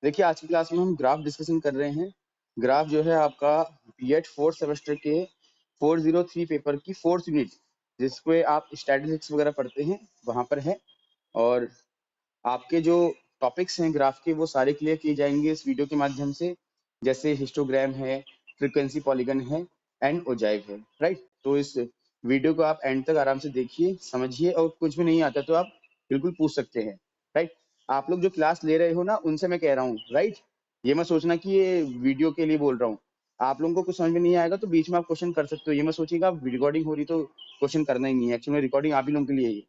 देखिए आज की क्लास में हम ग्राफ डिस्कशन कर रहे हैं। ग्राफ जो है आपका बीएड फोर्थ सेमेस्टर के 403 पेपर की फोर्थ यूनिट, जिसपे आप स्टैटिस्टिक्स वगैरह पढ़ते हैं, वहां पर है। और आपके जो टॉपिक्स हैं ग्राफ के वो सारे क्लियर किए जाएंगे इस वीडियो के माध्यम से। जैसे हिस्टोग्राम है, फ्रीक्वेंसी पॉलीगन है एंड ओजाइव है, राइट। तो इस वीडियो को आप एंड तक आराम से देखिए, समझिए, और कुछ भी नहीं आता तो आप बिल्कुल पूछ सकते हैं, राइट। आप लोग जो क्लास ले रहे हो ना, उनसे मैं कह रहा हूँ, राइट। ये मत सोचना कि ये वीडियो के लिए बोल रहा हूँ। आप लोगों को कुछ समझ में नहीं आएगा तो बीच में आप क्वेश्चन कर सकते हो। ये मत सोचिएगा रिकॉर्डिंग हो रही तो क्वेश्चन करना ही नहीं है। एक्चुअली रिकॉर्डिंग आप ही लोगों के लिए ही है।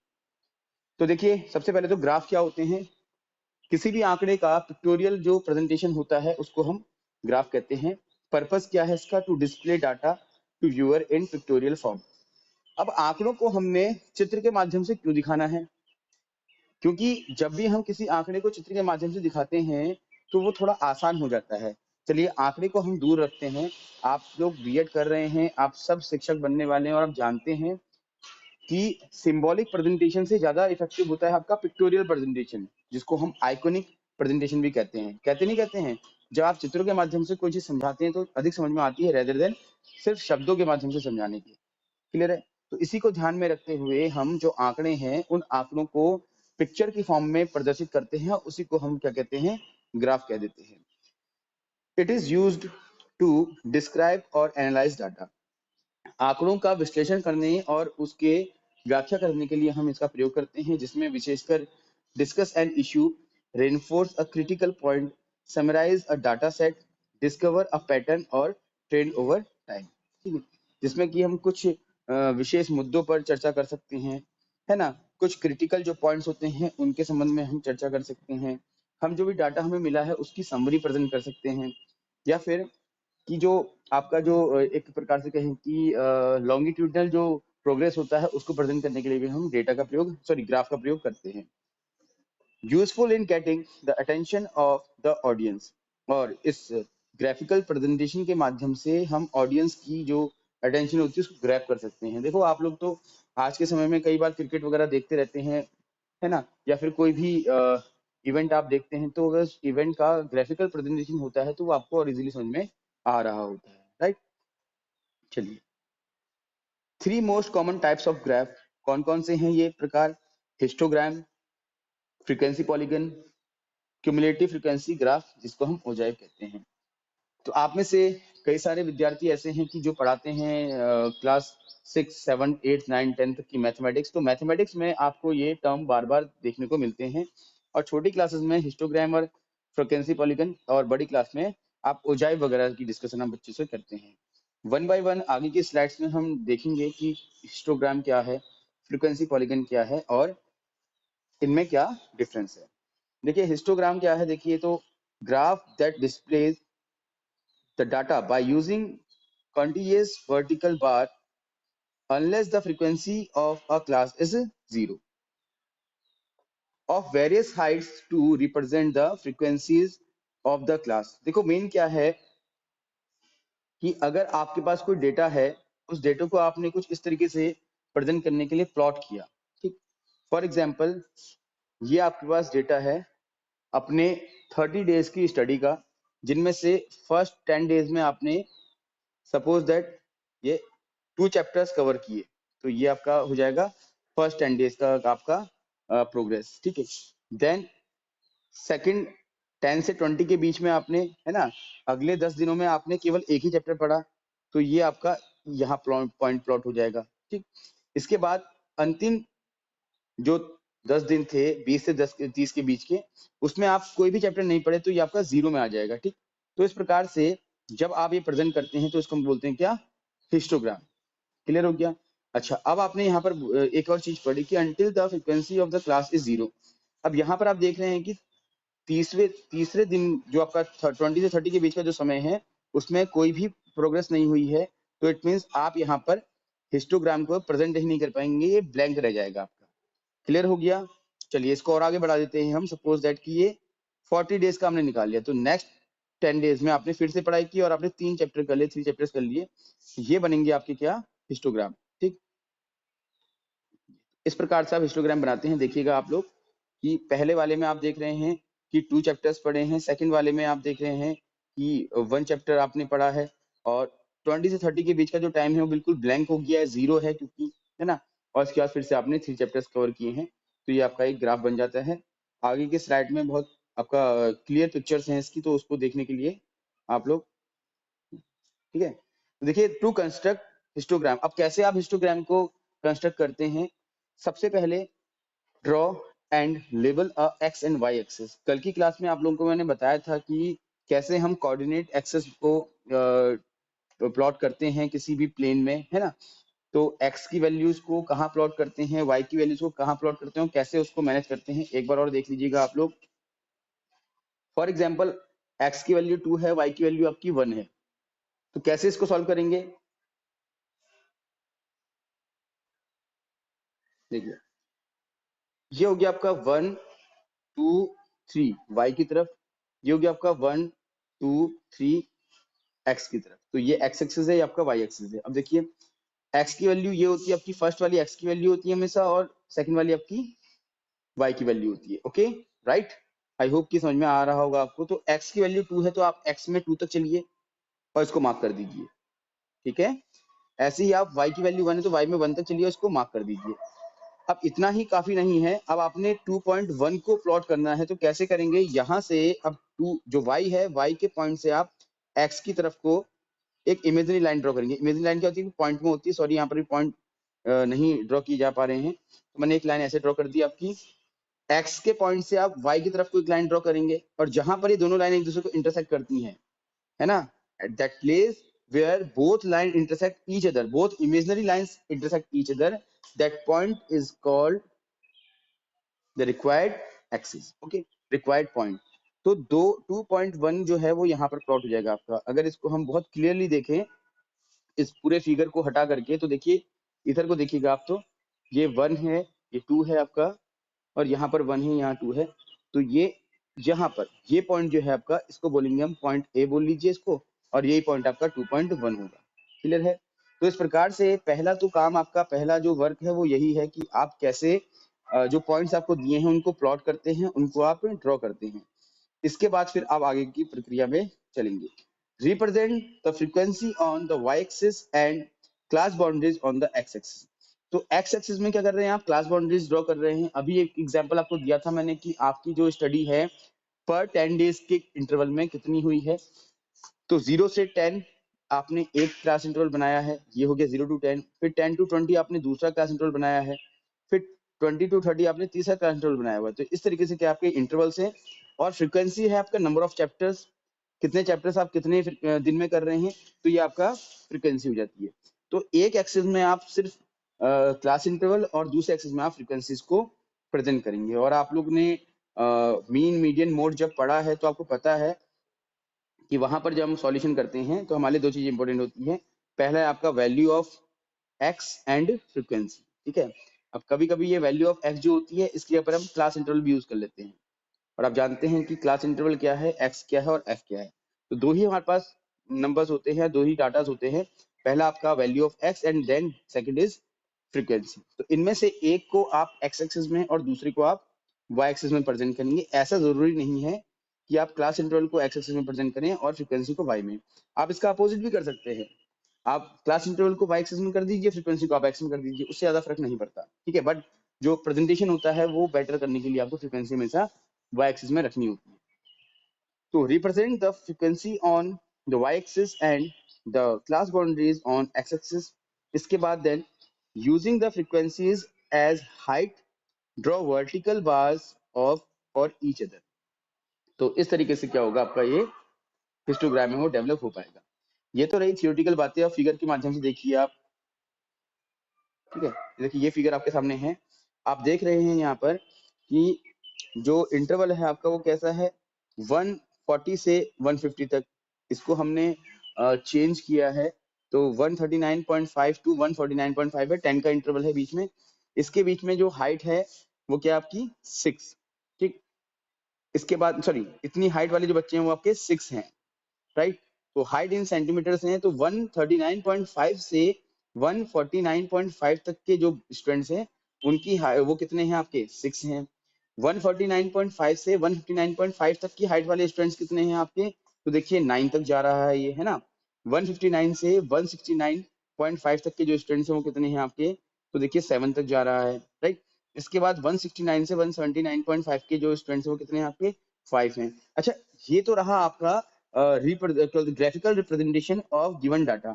तो देखिए सबसे पहले तो ग्राफ क्या होते हैं। किसी भी आंकड़े का पिक्टोरियल जो प्रेजेंटेशन होता है उसको हम ग्राफ कहते हैं। पर्पस क्या है इसका? To display data to viewer in pictorial form. अब आंकड़ों को हमने चित्र के माध्यम से क्यों दिखाना है? क्योंकि जब भी हम किसी आंकड़े को चित्र के माध्यम से दिखाते हैं तो वो थोड़ा आसान हो जाता है। चलिए आंकड़े को हम दूर रखते हैं। आप लोग बीएड कर रहे हैं, आप सब शिक्षक बनने वाले हैं, और आप जानते हैं कि सिंबॉलिक प्रेजेंटेशन से ज्यादा इफेक्टिव होता है आपका पिक्टोरियल प्रेजेंटेशन, जिसको हम आइकॉनिक प्रेजेंटेशन भी कहते हैं। कहते नहीं कहते हैं? जब आप चित्रों के माध्यम से कोई चीज समझाते हैं तो अधिक समझ में आती है, रेदर देन सिर्फ शब्दों के माध्यम से समझाने की। क्लियर है? तो इसी को ध्यान में रखते हुए हम जो आंकड़े हैं उन आंकड़ों को पिक्चर की फॉर्म में प्रदर्शित करते हैं, उसी को हम क्या कहते हैं? ग्राफ कह देते हैं। It is used to describe और एनालाइज डाटा। आंकड़ों का विश्लेषण करने और उसके व्याख्या करने के लिए हम इसका प्रयोग करते हैं, जिसमें विशेषकर discuss an issue, reinforce a critical point, summarise a data set, discover a pattern और ट्रेंड ओवर टाइम। ठीक है, जिसमें कि हम कुछ विशेष मुद्दों पर चर्चा कर सकते हैं, है ना। कुछ क्रिटिकल जो पॉइंट्स होते हैं उनके संबंध में हम चर्चा कर सकते हैं। हम जो भी डाटा हमें मिला है उसकी समरी प्रेजेंट कर सकते हैं, या फिर कि जो आपका जो एक प्रकार से कहें कि लॉन्गिट्यूडनल जो प्रोग्रेस होता है उसको प्रेजेंट करने के लिए भी हम डेटा का प्रयोग, सॉरी ग्राफ का प्रयोग करते हैं। Useful in getting the attention of the audience. और इस ग्राफिकल प्रेजेंटेशन के माध्यम से हम ऑडियंस की जो अटेंशन होती है उसको ग्रैब कर सकते हैं। देखो आप लोग तो आज के समय में कई बार क्रिकेट वगैरह देखते रहते हैं, है ना, या फिर कोई भी इवेंट आप देखते हैं, तो अगर इवेंट का ग्राफिकल प्रेजेंटेशन होता है तो वो आपको और इजीली समझ में आ रहा होता है, राइट। चलिए, three most common types of graph कौन कौन से हैं ये प्रकार? Histogram, frequency polygon, cumulative frequency graph, जिसको हम ओजाइव कहते हैं। तो आप में से कई सारे विद्यार्थी ऐसे हैं कि जो पढ़ाते हैं क्लास 6, 7, 8, 9, 10 तक की मैथमेटिक्स। तो मैथमेटिक्स में आपको ये टर्म बार बार देखने को मिलते हैं, और छोटी क्लासेस में हिस्टोग्राम और फ्रीक्वेंसी पॉलीगन, और बड़ी क्लास में आप ओजाइव वगैरह की डिस्कशन आप बच्चों से करते हैं। वन बाय वन आगे की स्लाइड्स में हम देखेंगे कि हिस्टोग्राम क्या है, फ्रीक्वेंसी पॉलीगन क्या है, और इनमें क्या डिफरेंस है। देखिए हिस्टोग्राम क्या है। देखिए तो graph that displays the data by using continuous vertical bar unless the frequency of a class is zero of various heights to represent the frequencies of the class। देखो मेन क्या है कि अगर आपके पास कोई डेटा है, उस डेटा को आपने कुछ इस तरीके से प्रेजेंट करने के लिए प्लॉट किया, ठीक। फॉर एग्जांपल ये आपके पास डेटा है अपने 30 डेज की स्टडी का, जिनमें से फर्स्ट 10 डेज में आपने सपोज दैट ये 2 चैप्टर्स कवर किए, तो ये आपका हो जाएगा फर्स्ट 10 डेज का आपका प्रोग्रेस, ठीक है। देन सेकंड 10 से 20 के बीच में आपने, है ना, अगले 10 दिनों में आपने केवल एक ही चैप्टर पढ़ा, तो ये आपका यहाँ पॉइंट प्लॉट हो जाएगा, ठीक। इसके बाद अंतिम जो 10 दिन थे 20 से 30 के बीच के, उसमें आप कोई भी चैप्टर नहीं पढ़े तो ये आपका जीरो में आ जाएगा, ठीक। तो इस प्रकार से जब आप ये प्रेजेंट करते हैं तो इसको हम बोलते हैं क्या? हिस्टोग्राम। क्लियर हो गया? अच्छा, अब आपने यहाँ पर एक और चीज पढ़ी कि until the frequency of the class is zero. अब यहाँ पर आप देख रहे हैं कि तीसरे दिन जो आपका 20 से 30 के बीच का जो समय है उसमें कोई भी प्रोग्रेस नहीं हुई है, तो इट मीन्स आप यहाँ पर हिस्टोग्राम को प्रेजेंट ही नहीं कर पाएंगे, ये ब्लैंक रह जाएगा आपका। क्लियर हो गया? चलिए इसको और आगे बढ़ा देते हैं हम। सपोज दैट कि ये 40 डेज का हमने निकाल लिया, तो नेक्स्ट 10 डेज में आपने फिर से पढ़ाई की और आपने 3 चैप्टर कर लिए, 3 चैप्टर्स कर लिए, ये बनेंगे आपके क्या? हिस्टोग्राम, ठीक। इस प्रकार से आप हिस्टोग्राम बनाते हैं। देखिएगा आप लोग कि पहले वाले में आप देख रहे हैं कि 2 चैप्टर्स पढ़े हैं, सेकंड वाले में आप देख रहे हैं कि 1 चैप्टर आपने पढ़ा है और 20 से 30 के बीच का जो टाइम है वो बिल्कुल ब्लैंक हो गया है, 0 है क्योंकि, है ना? और उसके बाद फिर से आपने 3 चैप्टर्स कवर किए हैं, तो ये आपका एक ग्राफ बन जाता है। आगे के स्लाइड में बहुत आपका क्लियर पिक्चर्स हैं इसकी, तो उसको देखने के लिए आप लोग, ठीक है? तो देखिए, टू कंस्ट्रक्ट हिस्टोग्राम, अब कैसे आप हिस्टोग्राम को कंस्ट्रक्ट करते हैं? सबसे पहले draw and label a X and Y axis. कल की क्लास में आप लोगों को मैंने बताया था कि कैसे हम कोऑर्डिनेट एक्सेस को प्लॉट करते हैं किसी भी प्लेन में, है ना? तो x की वैल्यूज को कहाँ प्लॉट करते हैं, y की वैल्यूज को कहाँ प्लॉट करते हैं, कैसे उसको मैनेज करते हैं, एक बार और देख लीजिएगा आप लोग। फॉर एग्जाम्पल, x की वैल्यू 2 है, y की वैल्यू आपकी 1 है, तो कैसे इसको सॉल्व करेंगे? देखिए, ये हो गया आपका 1 2 3 y की तरफ, ये हो गया आपका 1 2 3 x की तरफ। तो ये x एक्सिस है, ये आपका y एक्सिस है। अब देखिए, x की वैल्यू ये होती है आपकी, फर्स्ट वाली x की वैल्यू होती है हमेशा, और सेकंड वाली आपकी y की वैल्यू होती है। Okay, right? आई होप कि समझ में आ रहा होगा आपको। तो x की वैल्यू 2 है, तो आप x में 2 तक चलिए और इसको मार्क कर दीजिए, ठीक है? ऐसे ही आप y की वैल्यू 1 है, तो y में 1 तक चलिए, इसको मार्क कर दीजिए। अब इतना ही काफी नहीं है, अब आपने 2.1 को प्लॉट करना है, तो कैसे करेंगे? यहाँ से अब 2 जो y है, y के पॉइंट से आप x की तरफ को एक इमेजिनरी लाइन ड्रॉ करेंगे। इमेजिनरी लाइन क्या होती है? पॉइंट में होती है। सॉरी, यहाँ पर भी पॉइंट नहीं ड्रॉ की जा पा रहे हैं, तो मैंने एक लाइन ऐसे ड्रॉ कर दी आपकी। x के पॉइंट से आप y की तरफ को एक लाइन ड्रॉ करेंगे, और जहां पर ये दोनों लाइन एक दूसरे को इंटरसेक्ट करती हैं, है ना, at that place where both line intersect each other, both imaginary lines intersect each other, that point is called the required axis. Okay, required point. तो 2.1 जो है वो यहाँ पर प्लॉट हो जाएगा आपका। अगर इसको हम बहुत क्लियरली देखें, इस पूरे फिगर को हटा करके, तो देखिए, इधर को देखिएगा आप, तो ये 1 है, ये 2 है आपका, और यहाँ पर 1 है, यहाँ 2 है। तो ये यहाँ पर ये पॉइंट जो है आपका, इसको बोलेंगे हम पॉइंट ए बोल लीजिए इसको, और यही पॉइंट आपका 2.1 होगा। क्लियर है? तो इस प्रकार से पहला तो काम आपका, पहला जो वर्क है वो यही है कि आप कैसे जो पॉइंट्स आपको दिए हैं उनको प्लॉट करते हैं, उनको आप ड्रॉ करते हैं। इसके बाद फिर आप आगे की प्रक्रिया में चलेंगे। Represent the frequency on the Y axis and class boundaries on the X axis. तो एक्स एक्सिस में क्या कर रहे हैं आप? क्लास बाउंड्रीज ड्रॉ कर रहे हैं। अभी एक एग्जांपल आपको दिया था मैंने कि आपकी जो स्टडी है पर 10 डेज के इंटरवल में कितनी हुई है। तो 0 से 10 आपने एक क्लास इंटरवल बनाया है, ये हो गया 0 to 10। फिर 10 to 20 आपने दूसरा क्लास इंटरवल बनाया है, फिर 20 to 30 आपने तीसरा क्लास इंटरवल बनाया हुआ है। तो इस तरीके से क्या आपके इंटरवल्स हैं। और फ्रीक्वेंसी है आपका नंबर ऑफ चैप्टर्स, कितने चैप्टर्स आप कितने दिन में कर रहे हैं, तो ये आपका फ्रीक्वेंसी हो जाती है। तो एक एक्सिस में आप सिर्फ क्लास इंटरवल, और दूसरे एक्सिस में आप फ्रीक्वेंसीज को प्रेजेंट करेंगे। और आप लोग ने मीन मीडियन मोड जब पढ़ा है, तो आपको पता है कि वहां पर जब हम सॉल्यूशन करते हैं तो हमारे लिए दो चीजें इंपॉर्टेंट होती हैं। पहला है आपका value of X and frequency, ठीक है? अब कभी कभी ये वैल्यू ऑफ एक्स जो होती है, इसके ऊपर हम क्लास इंटरवल भी यूज कर लेते हैं, और आप जानते हैं कि क्लास इंटरवल क्या है, एक्स क्या है और एफ क्या है। तो दो ही हमारे पास नंबर्स होते हैं, दो ही डाटा होते हैं। पहला आपका value of X and then second is frequency. तो इनमें से एक को आप एक्स एक्सिस में और दूसरे को आप वाई एक्सिस में प्रेजेंट करेंगे। ऐसा जरूरी नहीं है कि आप क्लास इंटरवल को एक्स एक्सिस में प्रेजेंट करें और फ्रीक्वेंसी को वाई में। आप इसका अपोजिट भी कर सकते हैं। आप क्लास इंटरवल को वाई एक्सिस में कर दीजिए, फ्रीक्वेंसी को आप एक्स में कर दीजिए, उससे ज्यादा फर्क नहीं पड़ता, ठीक है? बट जो प्रेजेंटेशन होता है वो बेटर करने के लिए आपको फ्रीक्वेंसी हमेशा वाई एक्सिस में रखनी होती है। तो represent the frequency on the Y axis and the class boundaries on X axis. इसके बाद then using the frequencies as height draw vertical bars of for each other. तो इस तरीके से क्या होगा, आपका ये हिस्टोग्राम है वो डेवलप हो पाएगा। ये तो रही थियोरेटिकल बातें, और फिगर के माध्यम से देखिए आप, ठीक है? देखिए, ये फिगर आपके सामने है। आप देख रहे हैं यहाँ पर कि जो इंटरवल है आपका वो कैसा है, 140 से 150 तक। इसको हमने चेंज किया है, तो 139.5 टू 149.5 है, 10 का इंटरवल है बीच में। इसके बीच में जो हाइट है वो क्या आपकी 6, ठीक? इसके बाद सॉरी, इतनी हाइट वाले जो बच्चे हैं वो आपके 6 हैं, राइट? तो हाइट इन सेंटीमीटर्स हैं, तो 139.5 से 149.5 तक के जो स्टूडेंट्स हैं उनकी वो कितने हैं आपके 6 हैं। 149.5 से 159.5 तक की हाइट वाले स्टूडेंट्स कितने हैं आपके? तो देखिए 9 तक जा रहा है ये, है ना। 159 से 169.5 तक के जो स्टूडेंट्स हैं वो कितने हैं आपके? तो देखिए 7 तक जा रहा है, राइट। इसके बाद 169 से 179.5 के जो स्टूडेंट्स हैं वो कितने हैं आपके? 5 हैं। अच्छा, ये तो रहा आपका graphical representation of given data.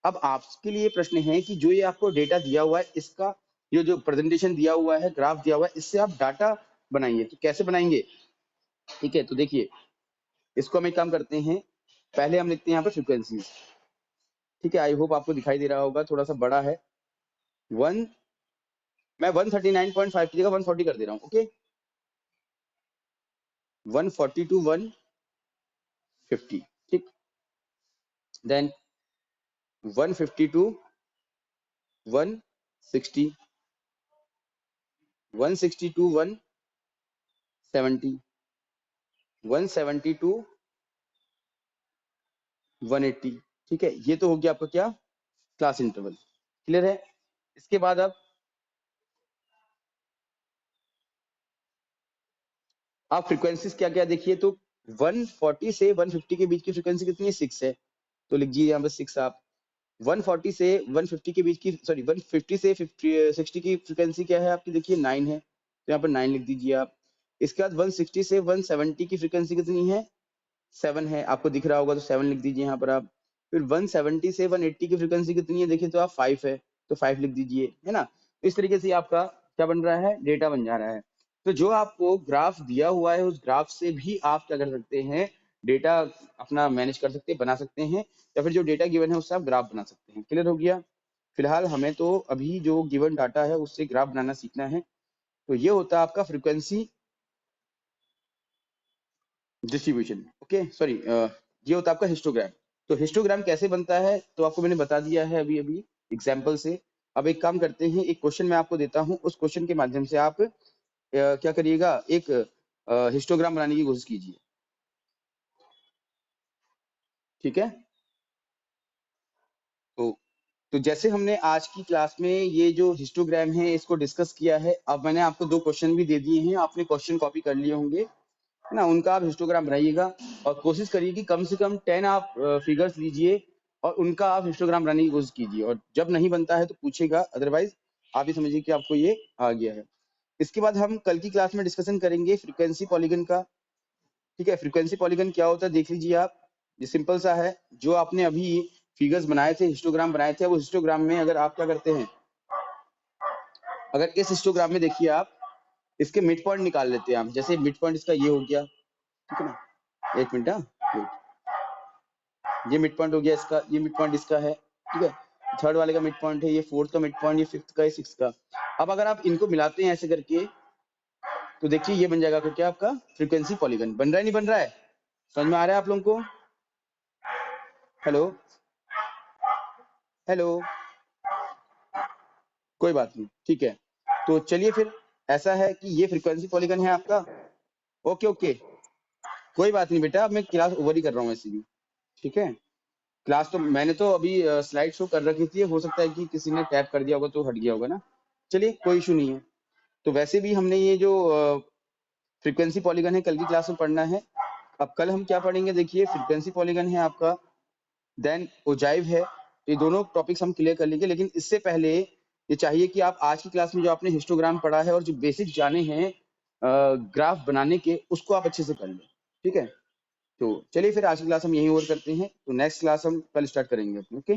अब आपके लिए प्रश्न है कि जो ये आपको डेटा दिया हुआ है, इसका ये जो प्रेजेंटेशन दिया हुआ है, ग्राफ दिया हुआ है, इससे आप डाटा बनाएंगे। तो कैसे बनाएंगे? ठीक है, तो देखिए इसको हम एक काम करते हैं, पहले हम लिखते हैं यहाँ पे फ्रीक्वेंसीज। ठीक है, आई होप आपको दिखाई दे रहा होगा, थोड़ा सा बड़ा है। मैं 139.5 की जगह 140 कर दे रहा हूँ, ओके। 140 टू 150, ठीक। Then 150 to 160, 160 to 170, 170 to 180। ठीक है, ये तो हो गया आपका क्या? Class interval. क्लियर है? इसके बाद आप फ्रीक्वेंसीज क्या क्या देखिए, तो 140 से 150 के बीच की फ्रीक्वेंसी कितनी है? 6 है, तो लिख दीजिए यहाँ पर 6 आप। 140 से 150 के बीच की, सॉरी 150 से 60 की फ्रीक्वेंसी क्या है आपकी? देखिए 9 है, तो यहाँ पर 9 लिख दीजिए आप। इसके बाद 160 से 170 की फ्रीक्वेंसी कितनी है? 7 है, आपको दिख रहा होगा, तो 7 लिख दीजिए यहाँ पर आप। फिर 170 से 180 की फ्रीक्वेंसी कितनी है? देखिए तो आप 5 है, तो 5 लिख दीजिए, है ना। तो इस तरीके से आपका क्या बन रहा है? डेटा बन जा रहा है। तो जो आपको ग्राफ दिया हुआ है, उस ग्राफ से भी आप क्या कर सकते हैं? डेटा अपना मैनेज कर सकते हैं, बना सकते हैं, या फिर जो डेटा गिवन है उससे आप ग्राफ बना सकते हैं। क्लियर हो गया? फिलहाल हमें तो अभी जो गिवन डाटा है उससे ग्राफ बनाना सीखना है। तो ये होता है आपका फ्रीक्वेंसी डिस्ट्रीब्यूशन, ओके। सॉरी, ये होता है आपका हिस्टोग्राम। तो हिस्टोग्राम कैसे बनता है तो आपको मैंने बता दिया है अभी अभी एग्जाम्पल से। अब एक काम करते हैं, एक क्वेश्चन मैं आपको देता हूं, उस क्वेश्चन के माध्यम से आप क्या करिएगा? एक हिस्टोग्राम बनाने की कोशिश कीजिए, ठीक है। तो तो जैसे हमने आज की क्लास में ये जो हिस्टोग्राम है इसको डिस्कस किया है, अब मैंने आपको 2 क्वेश्चन भी दे दिए हैं, आपने क्वेश्चन कॉपी कर लिए होंगे, है ना। उनका आप हिस्टोग्राम बनाइएगा और कोशिश करिए कि कम से कम 10 आप फिगर्स लीजिए और उनका आप हिस्टोग्राम बनाने की कोशिश कीजिए, और जब नहीं बनता है तो पूछेगा, अदरवाइज आप ये समझिए कि आपको ये आ गया है। इसके बाद हम कल की क्लास में डिस्कशन करेंगे फ्रीक्वेंसी पॉलीगन का। ठीक है, फ्रीक्वेंसी पॉलीगन क्या होता है देख लीजिए आप। ये सिंपल सा है, जो आपने अभी फिगर्स बनाए थे, हिस्टोग्राम बनाए थे, वो हिस्टोग्राम में अगर आप क्या करते हैं, अगर इस हिस्टोग्राम में देखिए आप इसके मिड पॉइंट निकाल लेते हैं आप। जैसे मिड पॉइंट इसका ये हो गया, ठीक है ना। एक मिनट, हाँ, ये मिड पॉइंट हो गया इसका, ये मिड पॉइंट इसका है, ठीक है। थर्ड वाले का मिड पॉइंट है, ये फोर्थ का मिड पॉइंट, ये फिफ्थ का, ये सिक्स का। अब अगर आप इनको मिलाते हैं ऐसे करके, तो देखिए ये बन जाएगा क्या आपका फ्रीक्वेंसी पॉलीगन। बन रहा है नहीं बन रहा है? समझ में आ रहा है आप लोगों को? हेलो हेलो, कोई बात नहीं, ठीक है। तो चलिए फिर, ऐसा है कि ये फ्रीक्वेंसी पॉलीगन है आपका। ओके ओके, कोई बात नहीं बेटा, मैं क्लास ओवर ही कर रहा हूँ ऐसे भी, ठीक है। क्लास तो मैंने तो अभी स्लाइड शो कर रखी थी, हो सकता है कि किसी ने टैप कर दिया होगा तो हट गया होगा ना। चलिए कोई इशू नहीं है। तो वैसे भी हमने ये जो फ्रीक्वेंसी पॉलीगन है कल की क्लास में पढ़ना है। अब कल हम क्या पढ़ेंगे? देखिए फ्रीक्वेंसी पॉलीगन है आपका, देन ओजाइव है। ये दोनों टॉपिक्स हम क्लियर कर लेंगे, लेकिन इससे पहले ये चाहिए कि आप आज की क्लास में जो आपने हिस्टोग्राम पढ़ा है और जो बेसिक जाने हैं ग्राफ बनाने के, उसको आप अच्छे से कर लें, ठीक है। तो चलिए फिर आज की क्लास हम यहीं ओवर करते हैं, तो नेक्स्ट क्लास हम कल स्टार्ट करेंगे, ओके।